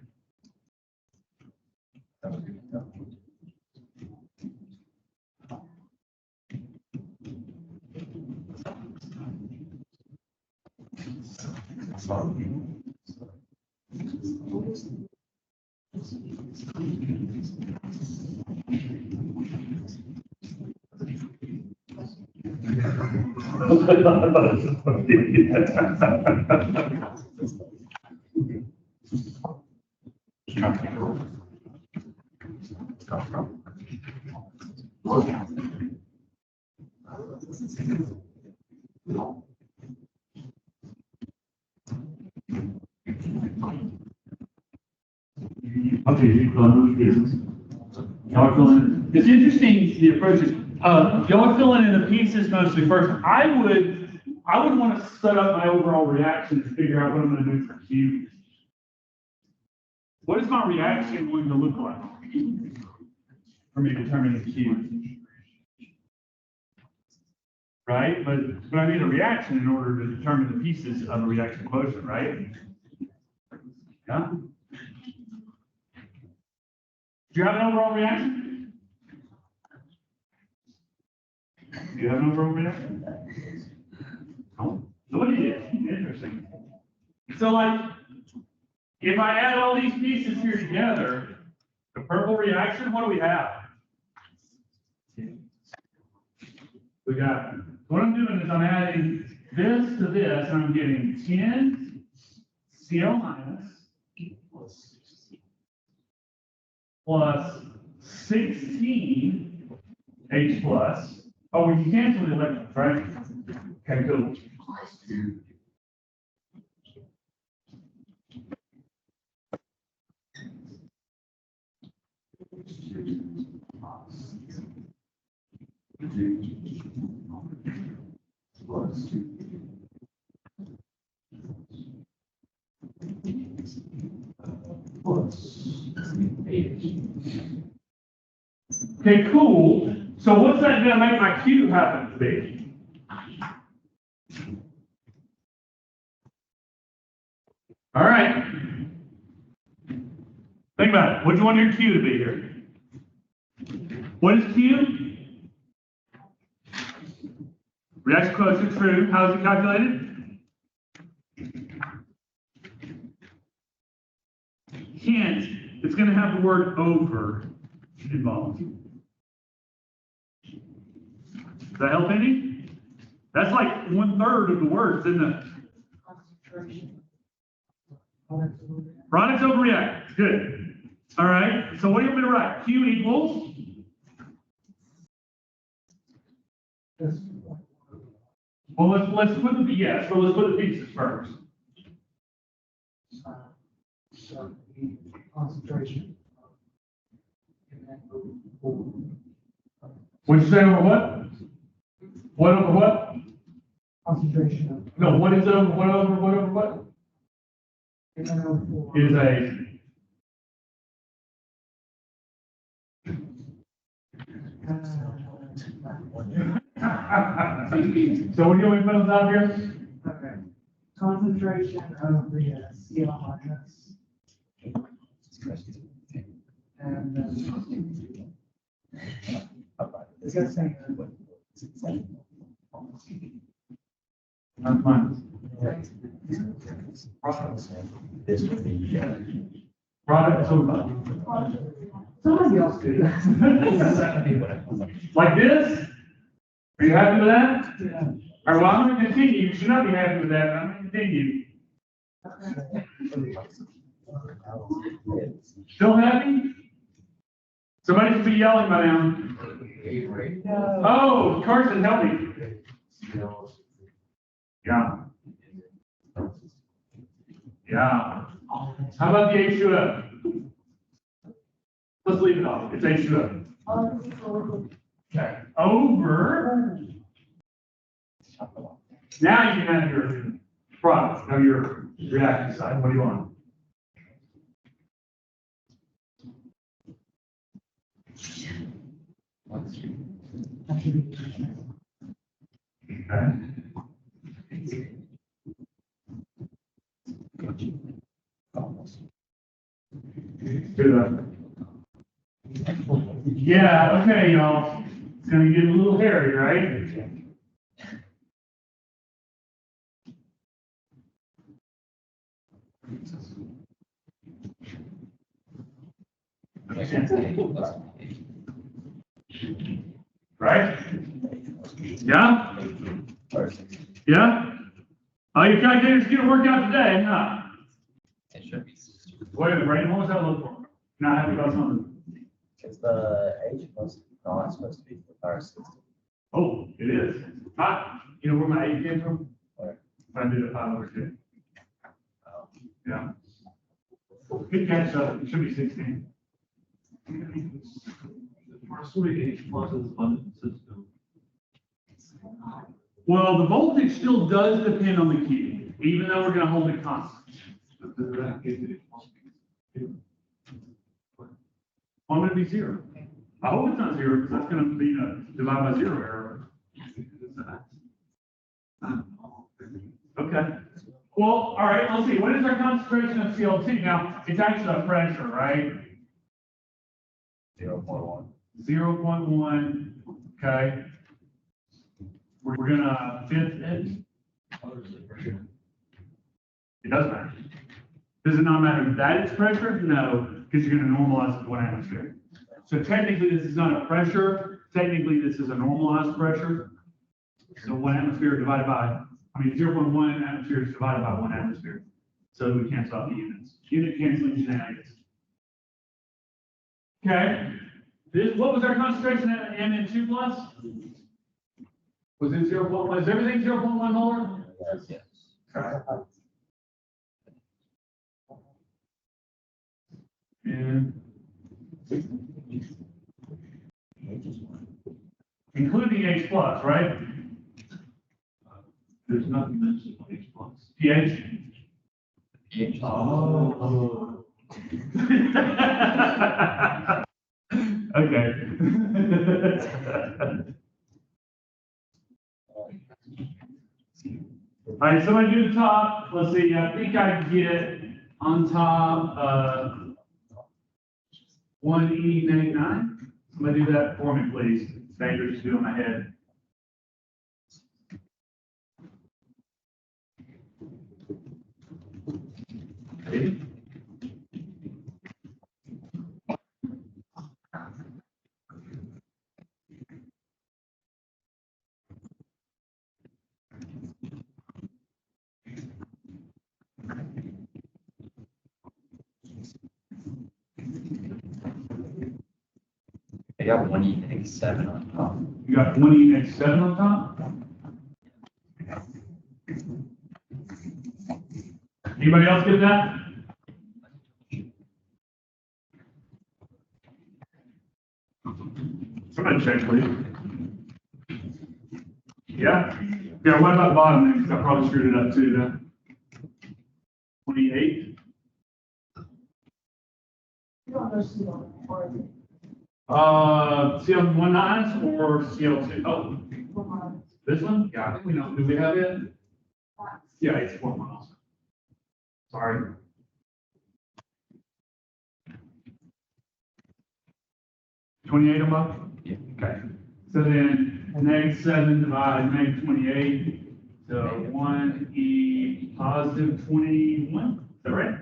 Okay, move pieces. Y'all are filling. It's interesting the approach is. Y'all are filling in the pieces mostly first. I would want to set up my overall reaction to figure out what I'm going to do for Q. What is my reaction going to look like for me determining Q? Right, but I need a reaction in order to determine the pieces of a reaction quotient, right? Yeah. Do you have an overall reaction? Do you have an overall reaction? No. Nobody did. Interesting. So, like, if I add all these pieces here together, the purple reaction, what do we have? We got, what I'm doing is I'm adding this to this, and I'm getting 10 Cl minus plus 16 H plus. Oh, we can cancel the electrons, right? Okay, cool. Okay, cool. So what's that going to make my Q happen to be? All right. Think about it. What do you want your Q to be here? What is Q? Reaction quotient true. How is it calculated? Hint, it's gonna have the word over involved. Does that help any? That's like 1/3 of the words, isn't it? Concentration. Products over reactants, good. All right, so what do you want me to write? Q equals? Well, let's put the, yeah, so let's put the pieces first. So the concentration. What'd you say over what? What over what? Concentration. No, what is over, what over, what over what? Is a. So what do you want me to put on top here? Okay. Concentration of the CL minus. And it's got the same. That's fine. This would be, Product over. Somebody else do that. Like this? Are you happy with that? Yeah. All right, well, I'm gonna continue. You should not be happy with that. I'm gonna continue. Still happy? Somebody should be yelling by now. Oh, Carson, help me. Yeah. Yeah. How about the H2O? Let's leave it off. It's H2O. Okay. Over. Now you can have your product, now your reactant side. What do you want? Okay. Do that. Yeah, okay, y'all. It's gonna get a little hairy, right? Right? Yeah? Yeah? Oh, your calculator's gonna work out today, huh? it should be. Wait a minute, Brandon, what was that look for? Not happy about something? It's the H must, no, it's supposed to be the power system. Oh, it is. You know where my 8 came from? Where? I did a 5 over 2. Yeah. Good catch, it should be 16. H plus is abundant system. Well, the voltage still does depend on the Q, even though we're gonna hold it constant. Does that give it? Why would it be 0? I hope it's not 0, because that's gonna be a divide by 0 error. Okay. Well, all right, let's see. What is our concentration of CO2? Now, it's actually a pressure, right? 0.1. 0.1, okay. We're gonna fit it. It does matter. Does it not matter that it's pressure? No, because you're gonna normalize it to 1 atmosphere. So technically, this is not a pressure. Technically, this is a normalized pressure. So 1 atmosphere divided by, 0.1 atmosphere is divided by 1 atmosphere. So we cancel out the units. Unit canceling shenanigans. Okay. What was our concentration at N2 plus? Was it 0.1? Is everything 0.1 molar? Yes. Okay. And including H plus, right? There's nothing mentioned on H plus. pH. Oh. Okay. All right, somebody do the top. Let's see. I think I get on top 1E89. Somebody do that for me, please. It's dangerous to do in my head. got 1E-7 on top. You got 1E-7 on top? Anybody else get that? Somebody check, please. Yeah? Yeah, what about the bottom then? 'Cause I probably screwed it up too then. 28? You don't know CL, or is it CL19 or CL2? Oh, Lamar? this one? Yeah, I think we know. Do we have it? That's Yeah, it's 4 miles. Sorry. $28 a month? Yeah. Okay. So then -7 divided -28, so 1E positive 21, is that right?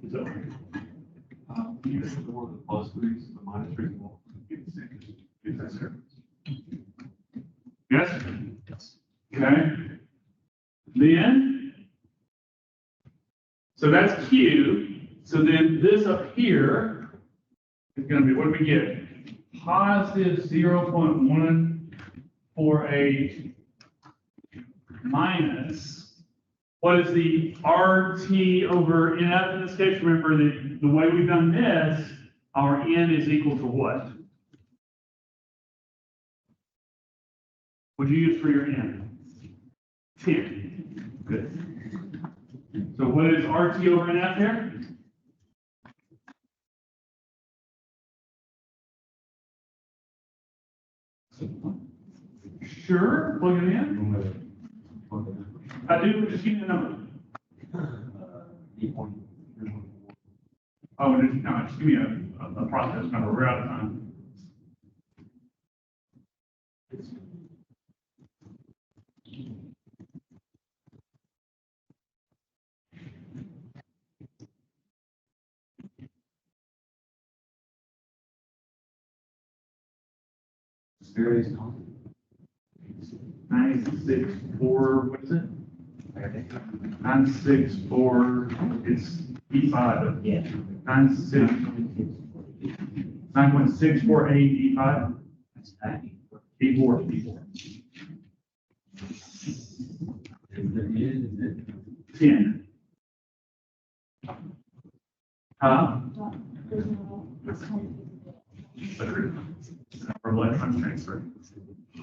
Is that right? You just the one with the plus threes, the minus threes won't. Yes, sir. Yes? Yes. Okay. Then, so that's Q. So then this up here is going to be, what do we get? Positive 0.148 minus, what is the RT over NF in this case? Remember that the way we've done this, our N is equal to what? What'd you use for your N? 10. Good. So what is RT over NF here? Sure, plug it in. I do, just give me the number. 8.0. Oh, no, just give me a process number. We're out of time. Serious. 964, what is it? 964, it's E5. Yeah. 9.648 E5. That's packing. E4. Is it? 10. there's no, it's For electron transfer.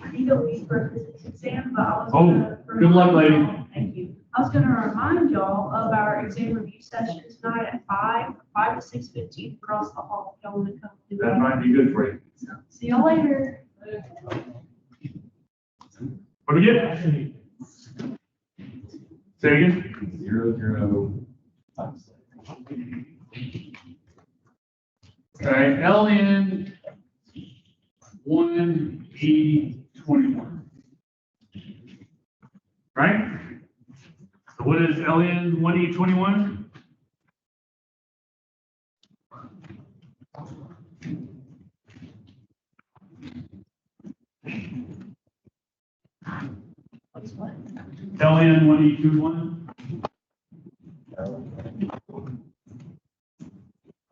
I need to leave for a physics exam, but I was Oh, gonna. good luck, lady. Thank you. I was gonna remind y'all of our exam review session tonight at 5 to 6:15 across the hall. Y'all wanna come do That that? might be good for you. So, see y'all later. What do we get? Say again? 0.0. Okay, LN 1E21. Right? So what is LN 1E21? LN 1E21?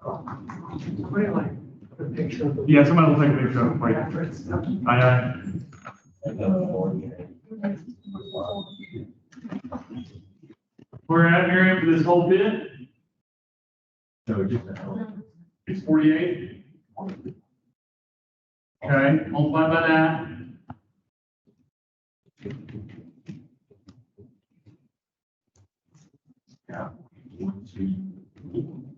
Somebody like put a picture of the. Yeah, somebody will take a picture of it for you. After it's done. Aye. We're at here for this whole bit. No, just the L. It's 48. Okay, multiply by that. Yeah. 1, 2.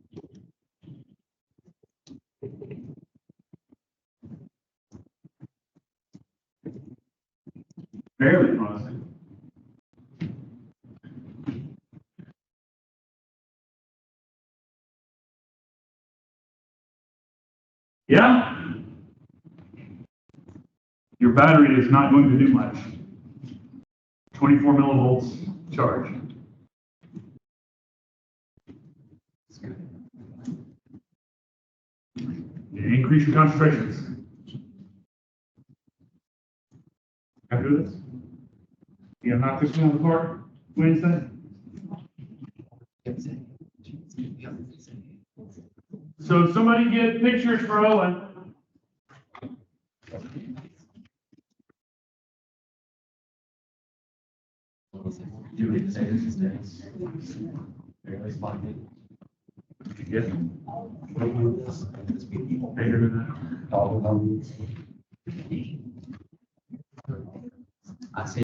Barely positive. Yeah? Your battery is not going to do much. 24 millivolts charge. Increase your concentrations. After this? You gonna knock this one on the park Wednesday? So somebody get pictures for Owen. Do we say this is this? Fairly spotty. Yeah. Bigger than that. I see.